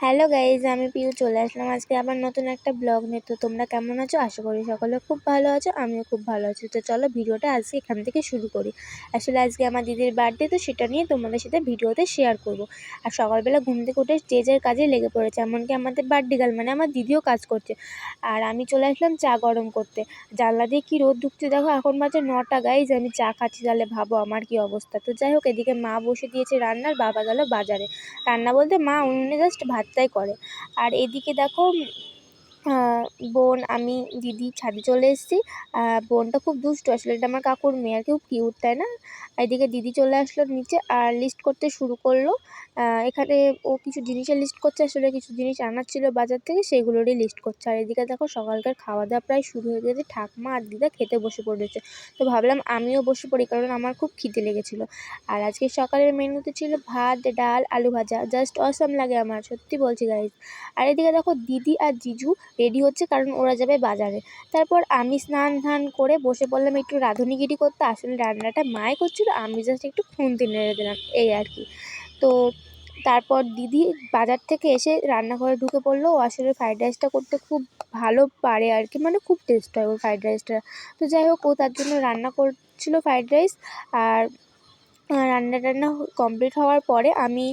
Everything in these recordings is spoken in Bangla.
হ্যালো গাইজ, আমি পিউ চলে আসলাম আজকে আবার নতুন একটা ব্লগ নিয়ে। তো তোমরা কেমন আছো? আশা করি সকলে খুব ভালো আছো, আমিও খুব ভালো আছি। তো চলো ভিডিওটা আজকে এখান থেকে শুরু করি। আসলে আজকে আমার দিদির বার্থডে, তো সেটা নিয়ে তোমাদের সাথে ভিডিওতে শেয়ার করব। আর সকালবেলা ঘুম থেকে উঠে স্টেজের কাজে লেগে পড়েছে, এমনকি আমাদের বার্থডে গার্ল মানে আমার দিদিও কাজ করছে। আর আমি চলে আসলাম চা গরম করতে। জানলা দিয়ে কী রোদ ঢুকছে দেখো, এখন বাজে 9টা গাইজ, আমি চা খাচ্ছি, তাহলে ভাবো আমার কি অবস্থা। তো যাই হোক, এদিকে মা বসে দিয়েছে রান্নার, বাবা গেল বাজারে। রান্না বলতে মা উনুনে জাস্ট ভাতটাই করে। আর এদিকে দেখো বোন, আমি, দিদি ছাদে চলে এসেছি। বোনটা খুব দুষ্টু, আসলে এটা আমার কাকুর মেয়ে, আর খুব কিউট, তাই না? এদিকে দিদি চলে আসলো নিচে আর লিস্ট করতে শুরু করলো। এখানে ও কিছু জিনিসের লিস্ট করছে, আসলে কিছু জিনিস আনার ছিল বাজার থেকে, সেইগুলোরই লিস্ট করছে। আর এদিকে দেখো সকালকার খাওয়া দাওয়া প্রায় শুরু হয়ে গেছে, ঠাকমা আর দিদা খেতে বসে পড়েছে। তো ভাবলাম আমিও বসে পড়ি, কারণ আমার খুব খিদে লেগেছিলো। আর আজকে সকালের মেনুতে ছিল ভাত, ডাল, আলু ভাজা। জাস্ট অসাম লাগে আমার, সত্যি বলছি গাইজ। আর এদিকে দেখো দিদি আর জিজু রেডি হচ্ছে, কারণ ওরা যাবে বাজারে। তারপর আমি স্নান ধান করে বসে পড়লাম একটু রাঁধুনিগিরি করতে। আসলে রান্নাটা মায়ে করছিল, আমি জাস্ট একটু খুন্তি নেড়ে দিলাম, এই আর কি। তো তারপর দিদি বাজার থেকে এসে রান্নাঘরে ঢুকে পড়লো। ও আসলে ফ্রাইড রাইসটা করতে খুব ভালো পারে আর কি, মানে খুব টেস্ট হয় ওর ফ্রাইড রাইসটা। তো যাই হোক, ও তার জন্য রান্না করছিল ফ্রাইড রাইস। আর রান্না টান্না কমপ্লিট হওয়ার পরে আমি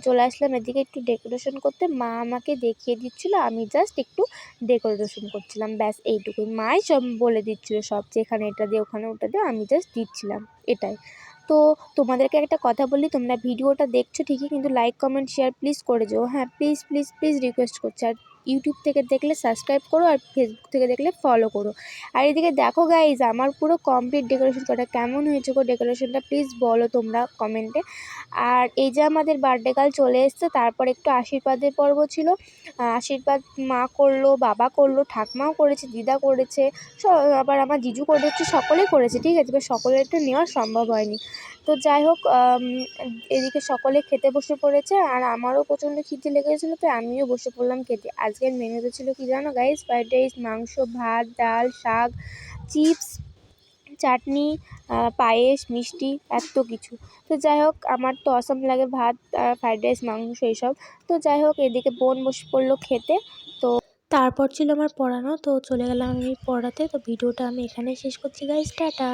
চলে আসলাম এদিকে একটু ডেকোরেশন করতে। মা আমাকে দেখিয়ে দিচ্ছিলো, আমি জাস্ট একটু ডেকোরেশন করছিলাম, ব্যাস এইটুকুই। মাই সব বলে দিচ্ছিলো, সব যে এখানে এটা দিয়ে, ওখানে ওটা দিয়ে, আমি জাস্ট দিচ্ছিলাম, এটাই। তো তোমাদেরকে একটা কথা বলি, তোমরা ভিডিওটা দেখছো ঠিকই, কিন্তু লাইক কমেন্ট শেয়ার প্লিজ করে যেও, হ্যাঁ প্লিজ প্লিজ প্লিজ রিকোয়েস্ট করছি। আর ইউটিউব থেকে দেখলে সাবস্ক্রাইব করো, আর ফেসবুক থেকে দেখলে ফলো করো। আর এদিকে দেখো গাইজ, আমার পুরো কমপ্লিট ডেকোরেশন করা। কেমন হয়েছে গো ডেকোরেশনটা, প্লিজ বলো তোমরা কমেন্টে। আর এই যে আমাদের বার্থডে কাল চলে এসছে, তারপর একটু আশীর্বাদের পর্ব ছিল। আশীর্বাদ মা করলো, বাবা করলো, ঠাকমাও করেছে, দিদা করেছে, আবার আমার জিজু করেছে, সকলেই করেছে, ঠিক আছে। এবার সকলের একটু নেওয়া সম্ভব হয়নি। তো যাই হোক, এদিকে সকলে খেতে বসে পড়েছে, আর আমারও প্রচণ্ড খিদে লেগেছিলো, তো আমিও বসে পড়লাম খেতে। আজকের মেনুতে ছিল কি জানো গাইস, ফ্রাইড রাইস, মাংস, ভাত, ডাল, শাক, চিপস, চাটনি, পায়েস, মিষ্টি, এত কিছু। তো যাই হোক, আমার তো অসম লাগে ভাত, ফ্রাইড রাইস, মাংস এইসব। তো যাই হোক, এদিকে বোন বসে পড়লো খেতে। তো তারপর ছিল আমার পড়ানো, তো চলে গেলাম আমি পড়াতে। তো ভিডিওটা আমি এখানেই শেষ করছি গাইস, টাটা।